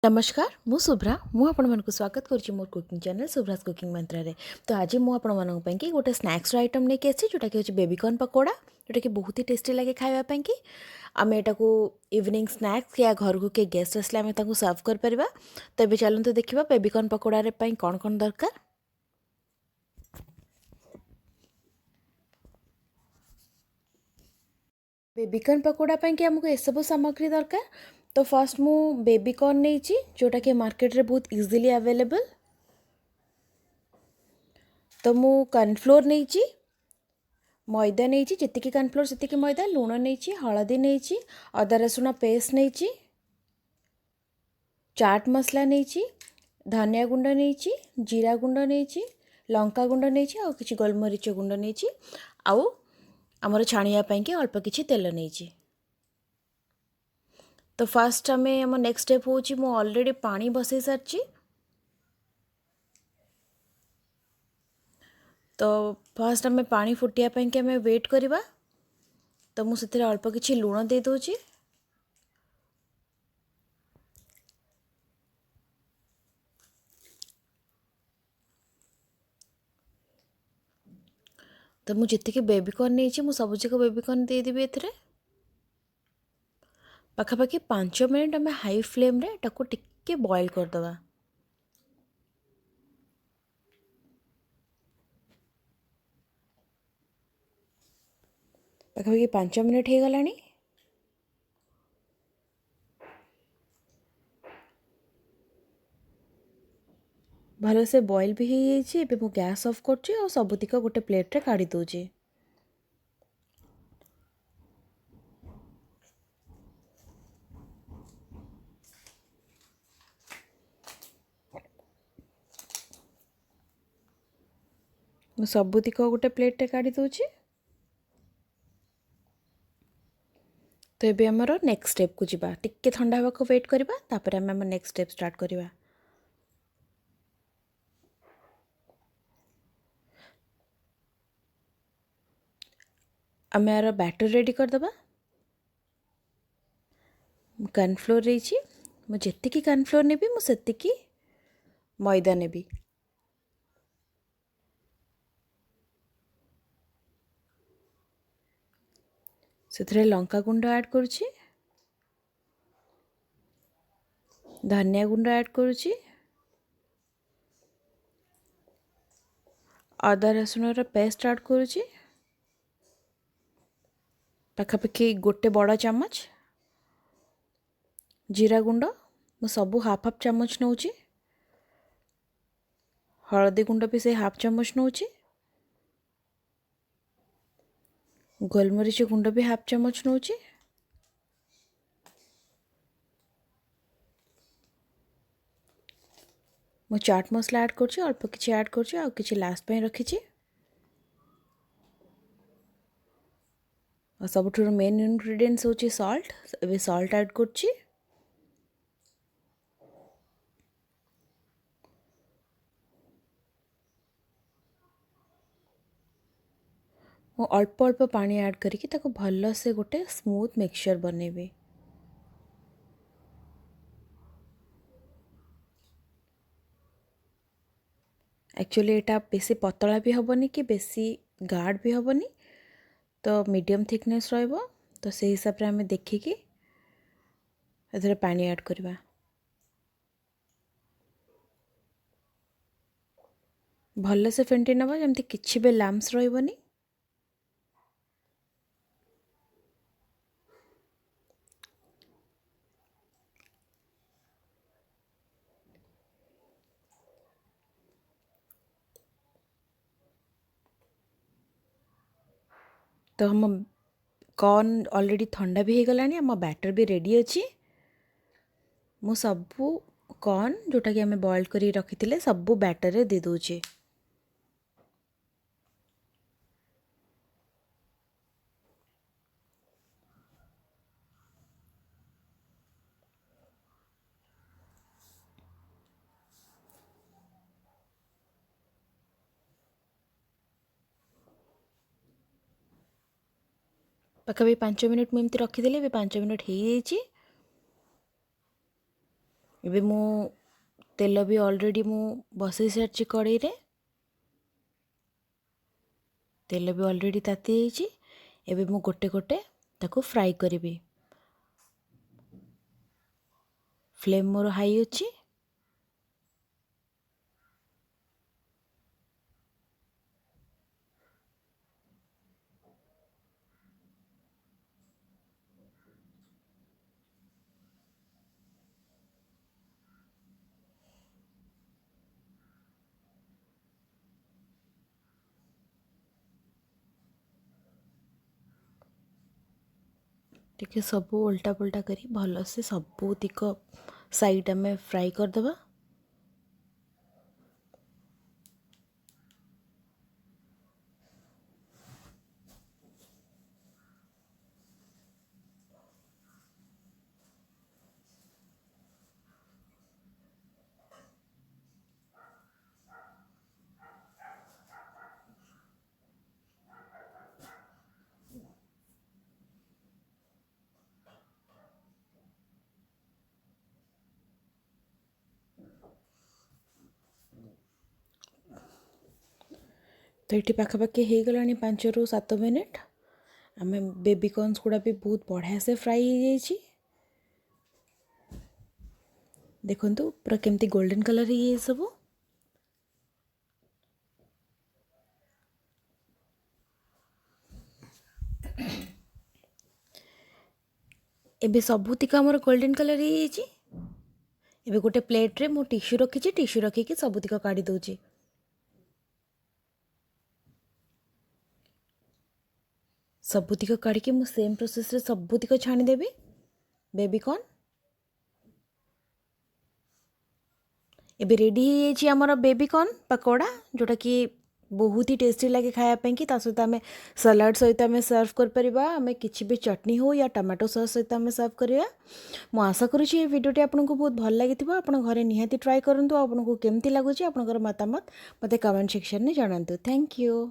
नमस्कार मु शुभ्रा मु आपको स्वागत करुँची मोर कुकिंग चैनल शुभ्रास कुकिंग मंत्र रे। तो आज मु आपंपाई गोटे स्नैक्स आइटम नहीं आसी जोटा कि हूँ बेबीकॉर्न पकोड़ा जोटा कि बहुत ही टेस्टी लगे खावाई कि आम एटा को इवनिंग स्नैक्स या घर को किए गेस्ट आसले आम सर्व कर। तो ये चलते देखा बेबीकॉर्न पकोड़ा कौन कौन दरकार। बेबीकॉर्न पकोड़ा कि आमको ये सब सामग्री दरकार। तो फर्स्ट मु बेबीकॉर्न नहीं जोटा कि मार्केट रे बहुत इजीली अवेलेबल। तो मु कॉर्नफ्लोर नहीं मैदा नहीं जी कॉर्नफ्लोर से मैदा लुण नहीं हलदी नहीं अदा रसुण पेस्ट नहीं चाट मसला नहीं धनिया गुंड नहीं जीरा गुंड नहीं लंका गुंड नहीं आ कि गोलमरीच गुंड नहीं आउ आमर छाणिया कि अल्प किछि तेल नहीं। तो फास्ट आम नेक्स्ट स्टेप हूँ मु ऑलरेडी पानी बसई सारी। तो फास्ट आम पानी फुटापी कि आम वेट करवा। तो मुझे अल्प किछि लुण दे दूची। तो मुझे जी बेबीकॉर्न नहीं मुझे सबुजाक बेबीकॉर्न देदेवी ए पाखापाखि 5 मिनट आम हाई फ्लेम रे ताको टिके बॉईल करदवा। पाखापाखि 5 मिनट हो गलानी। भल से बॉईल भी हो जाए। मु गैस ऑफ करछि और सबुतिक गोटे प्लेट रे काढ़ी दूची। मु सबुतिक गोटे प्लेट रे काढ़ी दूची। तो ये आमर नेक्स्ट स्टेप को जीवा टिके ठंडा हवा को वेट करवा तापर आम नेक्स्ट स्टेप स्टार्ट करवा। आम यार बैटर रेडी करदबा। कॉर्नफ्लोर रही मुझे कॉर्नफ्लोर नेबी मुझे मैदा नेबी। से लंका गुंड ऐड करुछि धनिया गुंड ऐड करुछि अदा रसुण पेस्ट ऐड करुछि पाखापाखि गोटे बड़ चामच जीरा गुंड मु सबू हाफ हाफ चामच नौची हलदी गुंड भी से हाफ चामच नौची गोलमरीच गुंड भी हाफ चामच नौची मु चाट मसला ऐड करछि अल्प किछि ऐड करछि आ किछि लास्ट पे रखिछि। और सबुठुर मेन इंग्रेडिएंट्स होछि सॉल्ट। ए सॉल्ट ऐड करछि। मु अल्प अल्प पानी ऐड करिकि ताको भल से गोटे स्मूथ मिक्सचर बनेबी। एक्चुअली एटा बेसी पतला भी हेनी कि बेसी गाढ़ भी हेनी। तो मीडियम थिकनेस रहिबो। तो से हिसाब रे हमें देखिकी एथरे पानी ऐड करवा। भल से फेंटी नबा जमती किछि बे लैम्स रहिबोनी। तो हम कॉर्न ऑलरेडी ठंडा भी हो गलानी आम बैटर भी रेडी अच्छी। मु सबू कॉर्न जोटा कि आम बॉइल करी रखी सबू बैटर रे दे दूची। पाखापाखि 5 मिनट मुझे रखीदेली 5 मिनट हो जाइए। ଏବେ ମୁଁ ତେଲ भी ऑलरेडी ମୁଁ बसई सारी कड़ाई रे तेल भी ऑलरेडी ताती जाइए। एबे मु गोटे गोटे ताको फ्राई करी। फ्लेम मोर हाई अच्छी। टिके सबू उल्टा पुल्टा करी भल से सबूतिक साइड आम फ्राई करदे। तो ये पाखापाखि हो गला 5 ରୁ 7 मिनिट। आम बेबी कॉर्न्स गुड़ा भी बहुत बढ़िया से फ्राई हो जाइए। देखंतु पूरा केमती गोल्डन कलर ये सब। एबे सबूतिक आमर गोल्डन कलर ये एबे गोटे प्लेट रे मु टिश्यू रखी। टिश्यू रखिकी सबूतिक काढ़ी दूची। सबूतिक काढ़ी मु सेम प्रोसेस रे सबूतिक छाणीदेवी बेबी कॉर्न। एबे रेडी हो आमर बेबी कॉर्न पकोड़ा जोटा कि बहुत ही टेस्टी लगे खायापाई कि सहित आम सलाड सहित आम सर्व कर किसी भी चटनी हो या टमाटो सॉस सहित आम सर्व करवा। मु आशा करुँची वीडियोटी आपको बहुत भल लगी आप घरे निहाती ट्राए करूँ। आपको केमती लगुच आपंकर मतामत मत कमेंट सेक्शन में जनातु। Thank you.